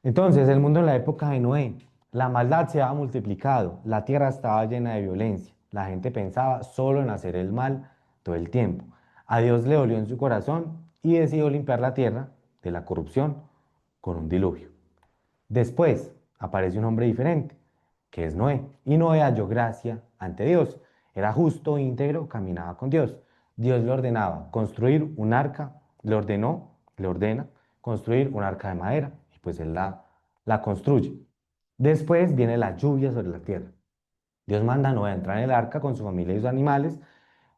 Entonces, el mundo en la época de Noé, la maldad se había multiplicado, la tierra estaba llena de violencia, la gente pensaba solo en hacer el mal todo el tiempo. A Dios le dolió en su corazón y decidió limpiar la tierra de la corrupción con un diluvio. Después aparece un hombre diferente, que es Noé, y Noé halló gracia ante Dios. Era justo, íntegro, caminaba con Dios. Dios le ordenaba construir un arca, le ordena construir un arca de madera, y pues él la construye. Después viene la lluvia sobre la tierra. Dios manda a Noé a entrar en el arca con su familia y sus animales.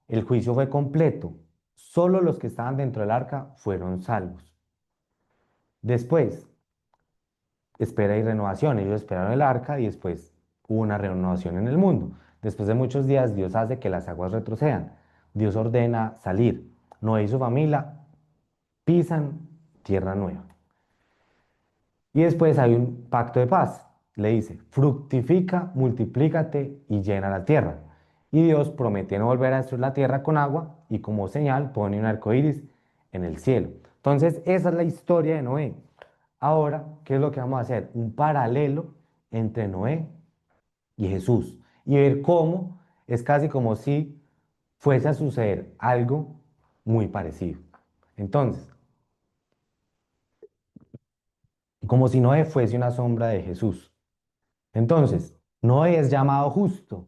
El juicio fue completo. Solo los que estaban dentro del arca fueron salvos. Después, espera y renovación. Ellos esperaron el arca y después hubo una renovación en el mundo. Después de muchos días, Dios hace que las aguas retrocedan. Dios ordena salir. Noé y su familia pisan tierra nueva. Y después hay un pacto de paz. Le dice, fructifica, multiplícate y llena la tierra. Y Dios promete no volver a destruir la tierra con agua y como señal pone un arco iris en el cielo. Entonces, esa es la historia de Noé. Ahora, ¿qué es lo que vamos a hacer? Un paralelo entre Noé y Jesús y ver cómo es casi como si fuese a suceder algo muy parecido. Entonces, como si Noé fuese una sombra de Jesús. Entonces, Noé es llamado justo.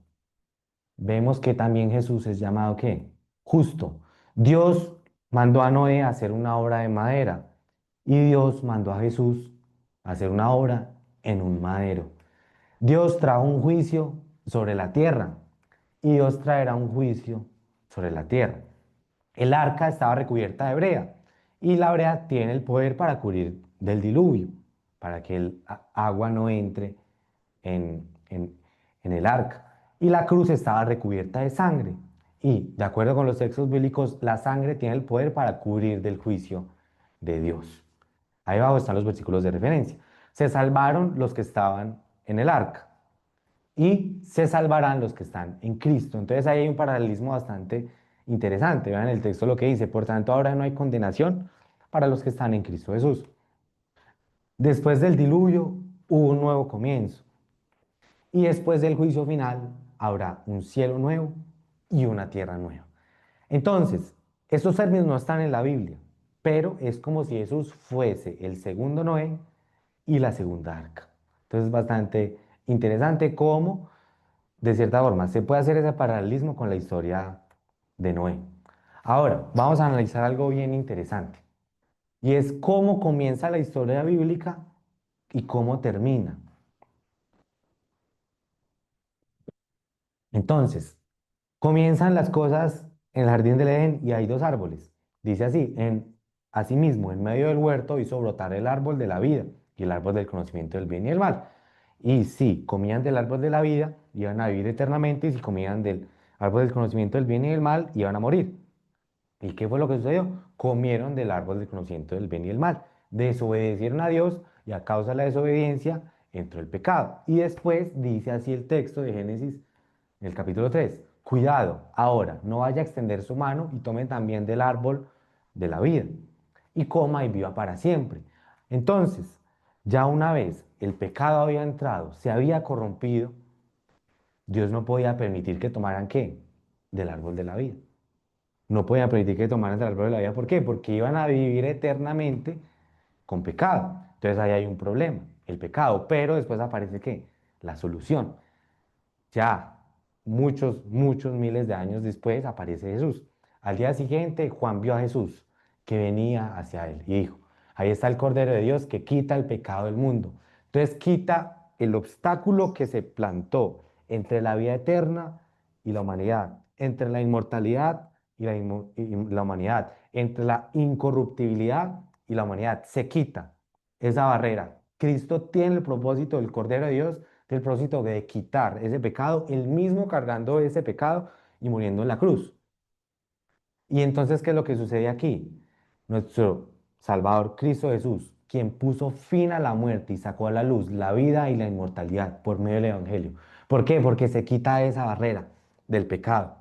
Vemos que también Jesús es llamado ¿qué? Justo. Dios mandó a Noé a hacer una obra de madera y Dios mandó a Jesús a hacer una obra en un madero. Dios trajo un juicio sobre la tierra y Dios traerá un juicio sobre la tierra. El arca estaba recubierta de brea y la brea tiene el poder para cubrir del diluvio, para que el agua no entre en el arca. Y la cruz estaba recubierta de sangre. Y de acuerdo con los textos bíblicos, la sangre tiene el poder para cubrir del juicio de Dios. Ahí abajo están los versículos de referencia. Se salvaron los que estaban en el arca y se salvarán los que están en Cristo. Entonces ahí hay un paralelismo bastante interesante. Vean el texto lo que dice, por tanto ahora no hay condenación para los que están en Cristo Jesús. Después del diluvio hubo un nuevo comienzo y después del juicio final habrá un cielo nuevo y una tierra nueva. Entonces, estos términos no están en la Biblia, pero es como si Jesús fuese el segundo Noé y la segunda arca. Entonces es bastante interesante cómo de cierta forma, se puede hacer ese paralelismo con la historia de Noé. Ahora, vamos a analizar algo bien interesante, y es cómo comienza la historia bíblica y cómo termina. Entonces, comienzan las cosas en el jardín del Edén y hay dos árboles. Dice así, asimismo, en medio del huerto hizo brotar el árbol de la vida y el árbol del conocimiento del bien y el mal. Y si comían del árbol de la vida, iban a vivir eternamente, y si comían del árbol del conocimiento del bien y del mal, iban a morir. ¿Y qué fue lo que sucedió? Comieron del árbol del conocimiento del bien y el mal. Desobedecieron a Dios y a causa de la desobediencia entró el pecado. Y después dice así el texto de Génesis, en el capítulo 3: cuidado, ahora no vaya a extender su mano y tome también del árbol de la vida y coma y viva para siempre. Entonces, ya una vez el pecado había entrado, se había corrompido, Dios no podía permitir que tomaran ¿qué? Del árbol de la vida. No podía permitir que tomaran del árbol de la vida. ¿Por qué? Porque iban a vivir eternamente con pecado. Entonces ahí hay un problema, el pecado. Pero después aparece ¿qué? La solución. Ya muchos miles de años después aparece Jesús. Al día siguiente, Juan vio a Jesús que venía hacia él y dijo, ahí está el Cordero de Dios que quita el pecado del mundo. Entonces quita el obstáculo que se plantó entre la vida eterna y la humanidad, entre la inmortalidad y la humanidad, entre la incorruptibilidad y la humanidad. Se quita esa barrera. Cristo tiene el propósito del Cordero de Dios, del propósito de quitar ese pecado, él mismo cargando ese pecado y muriendo en la cruz. Y entonces, ¿qué es lo que sucede aquí? Nuestro Salvador Cristo Jesús, quien puso fin a la muerte y sacó a la luz la vida y la inmortalidad por medio del Evangelio. ¿Por qué? Porque se quita esa barrera del pecado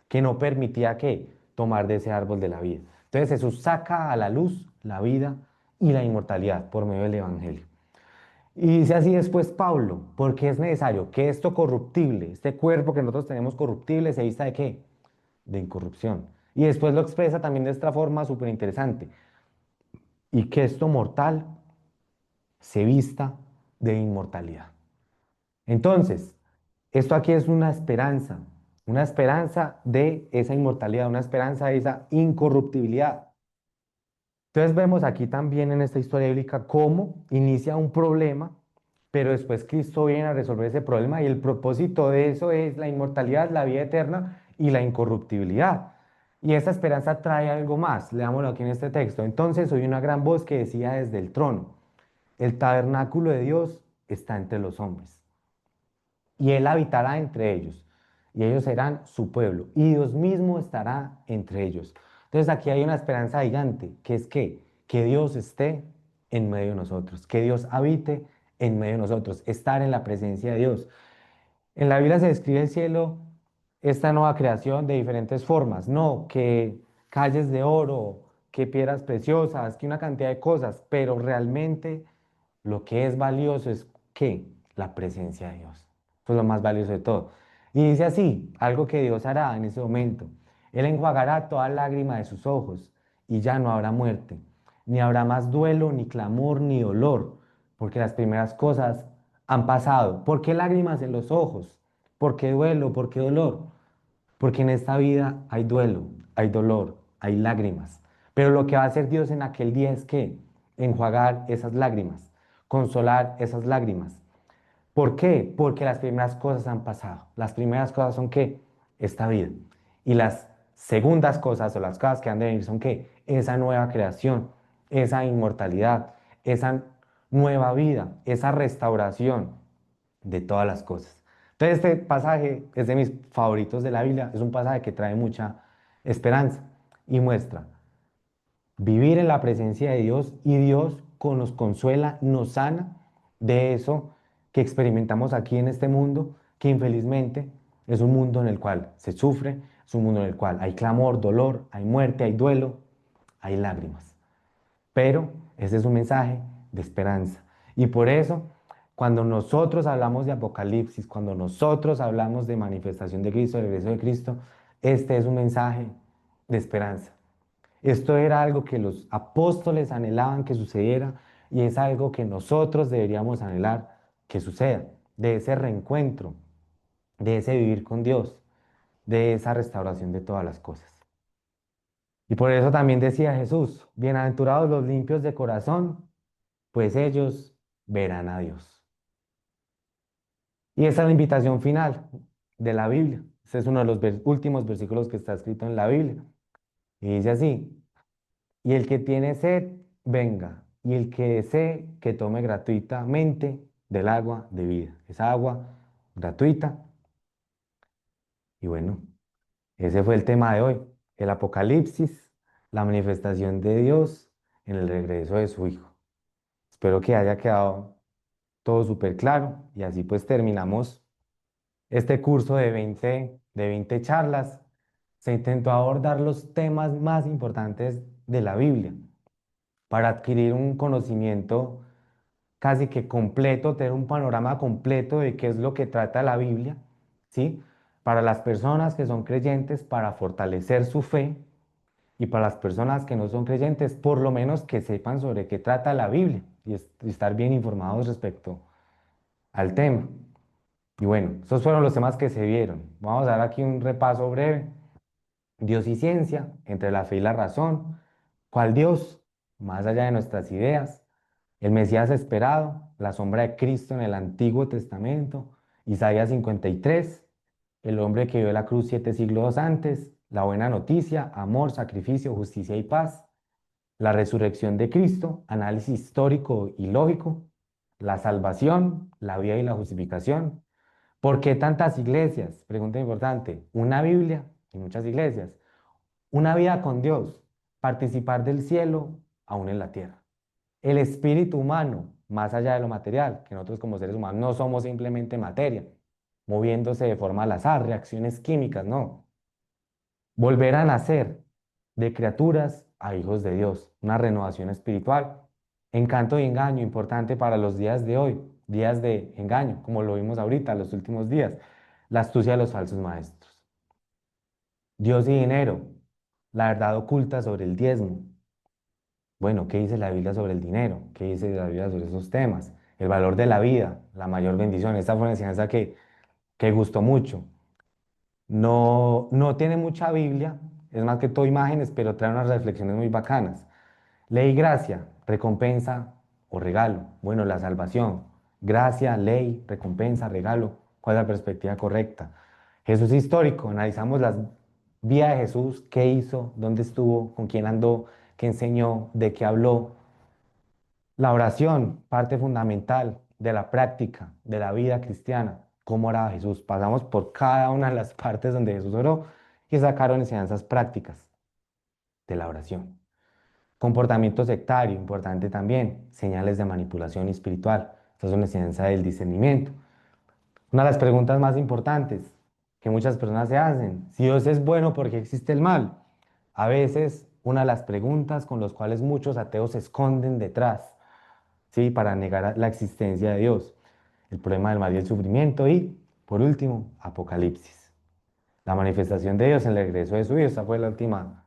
que no permitía que tomar de ese árbol de la vida. Entonces Jesús saca a la luz la vida y la inmortalidad por medio del Evangelio. Y dice así después Pablo, porque es necesario que esto corruptible, este cuerpo que nosotros tenemos corruptible, se vista de qué? De incorrupción. Y después lo expresa también de esta forma súper interesante. Y que esto mortal se vista de inmortalidad. Entonces, esto aquí es una esperanza de esa inmortalidad, una esperanza de esa incorruptibilidad. Entonces vemos aquí también en esta historia bíblica cómo inicia un problema, pero después Cristo viene a resolver ese problema y el propósito de eso es la inmortalidad, la vida eterna y la incorruptibilidad. Y esa esperanza trae algo más, leámoslo aquí en este texto. Entonces oí una gran voz que decía desde el trono, el tabernáculo de Dios está entre los hombres y Él habitará entre ellos, y ellos serán su pueblo, y Dios mismo estará entre ellos. Entonces aquí hay una esperanza gigante, que es que Dios esté en medio de nosotros, que Dios habite en medio de nosotros, estar en la presencia de Dios. En la Biblia se describe el cielo, esta nueva creación de diferentes formas, no que calles de oro, que piedras preciosas, que una cantidad de cosas, pero realmente lo que es valioso es ¿qué? La presencia de Dios. Eso es lo más valioso de todo. Y dice así, algo que Dios hará en ese momento. Él enjuagará toda lágrima de sus ojos y ya no habrá muerte, ni habrá más duelo, ni clamor, ni dolor, porque las primeras cosas han pasado. ¿Por qué lágrimas en los ojos? ¿Por qué duelo? ¿Por qué dolor? Porque en esta vida hay duelo, hay dolor, hay lágrimas. Pero lo que va a hacer Dios en aquel día es que enjuagar esas lágrimas, consolar esas lágrimas. ¿Por qué? Porque las primeras cosas han pasado. Las primeras cosas son ¿qué? Esta vida. Y las segundas cosas o las cosas que han de venir son que esa nueva creación, esa inmortalidad, esa nueva vida, esa restauración de todas las cosas. Entonces este pasaje es de mis favoritos de la Biblia, es un pasaje que trae mucha esperanza y muestra vivir en la presencia de Dios y Dios nos consuela, nos sana de eso que experimentamos aquí en este mundo, que infelizmente es un mundo en el cual se sufre, es un mundo en el cual hay clamor, dolor, hay muerte, hay duelo, hay lágrimas. Pero ese es un mensaje de esperanza. Y por eso, cuando nosotros hablamos de Apocalipsis, cuando nosotros hablamos de manifestación de Cristo, de regreso de Cristo, este es un mensaje de esperanza. Esto era algo que los apóstoles anhelaban que sucediera y es algo que nosotros deberíamos anhelar que suceda, de ese reencuentro, de ese vivir con Dios, de esa restauración de todas las cosas. Y por eso también decía Jesús, bienaventurados los limpios de corazón, pues ellos verán a Dios. Y esa es la invitación final de la Biblia. Ese es uno de los últimos versículos que está escrito en la Biblia. Y dice así, y el que tiene sed, venga, y el que desee, que tome gratuitamente del agua de vida. Esa agua gratuita. Y bueno, ese fue el tema de hoy, el Apocalipsis, la manifestación de Dios en el regreso de su Hijo. Espero que haya quedado todo súper claro y así pues terminamos este curso de veinte charlas. Se intentó abordar los temas más importantes de la Biblia para adquirir un conocimiento casi que completo, tener un panorama completo de qué es lo que trata la Biblia, ¿sí? Para las personas que son creyentes, para fortalecer su fe, y para las personas que no son creyentes, por lo menos que sepan sobre qué trata la Biblia y estar bien informados respecto al tema. Y bueno, esos fueron los temas que se vieron. Vamos a dar aquí un repaso breve. Dios y ciencia, entre la fe y la razón. ¿Cuál Dios? Más allá de nuestras ideas. El Mesías esperado, la sombra de Cristo en el Antiguo Testamento. Isaías 53, el hombre que vio la cruz 7 siglos antes. La buena noticia, amor, sacrificio, justicia y paz. La resurrección de Cristo, análisis histórico y lógico. La salvación, la vida y la justificación. ¿Por qué tantas iglesias? Pregunta importante. Una Biblia y muchas iglesias. Una vida con Dios. Participar del cielo aún en la tierra. El espíritu humano, más allá de lo material, que nosotros como seres humanos no somos simplemente materia, moviéndose de forma al azar, reacciones químicas, no. Volver a nacer de criaturas a hijos de Dios, una renovación espiritual. Encanto y engaño, importante para los días de hoy, días de engaño, como lo vimos ahorita, los últimos días. La astucia de los falsos maestros. Dios y dinero, la verdad oculta sobre el diezmo. Bueno, ¿qué dice la Biblia sobre el dinero? ¿Qué dice la Biblia sobre esos temas? El valor de la vida, la mayor bendición. Esta fue una enseñanza que gustó mucho. No, no tiene mucha Biblia, es más que todo imágenes, pero trae unas reflexiones muy bacanas. Ley y gracia, recompensa o regalo. Bueno, la salvación. Gracia, ley, recompensa, regalo. ¿Cuál es la perspectiva correcta? Jesús histórico, analizamos las vidas de Jesús, qué hizo, dónde estuvo, con quién andó, qué enseñó, de qué habló. La oración, parte fundamental de la práctica de la vida cristiana. ¿Cómo oraba Jesús? Pasamos por cada una de las partes donde Jesús oró y sacaron enseñanzas prácticas de la oración. Comportamiento sectario, importante también. Señales de manipulación espiritual. Esta es una enseñanza del discernimiento. Una de las preguntas más importantes que muchas personas se hacen. Si Dios es bueno, ¿por qué existe el mal? A veces, una de las preguntas con las cuales muchos ateos se esconden detrás, ¿sí? Para negar la existencia de Dios. El problema del mal y el sufrimiento. Y, por último, Apocalipsis. La manifestación de Dios en el regreso de su Hijo. Esta fue la última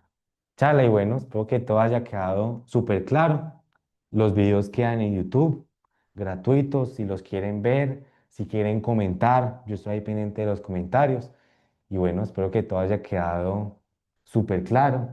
charla y bueno, espero que todo haya quedado súper claro. Los videos quedan en YouTube, gratuitos, si los quieren ver, si quieren comentar, yo estoy ahí pendiente de los comentarios. Y bueno, espero que todo haya quedado súper claro.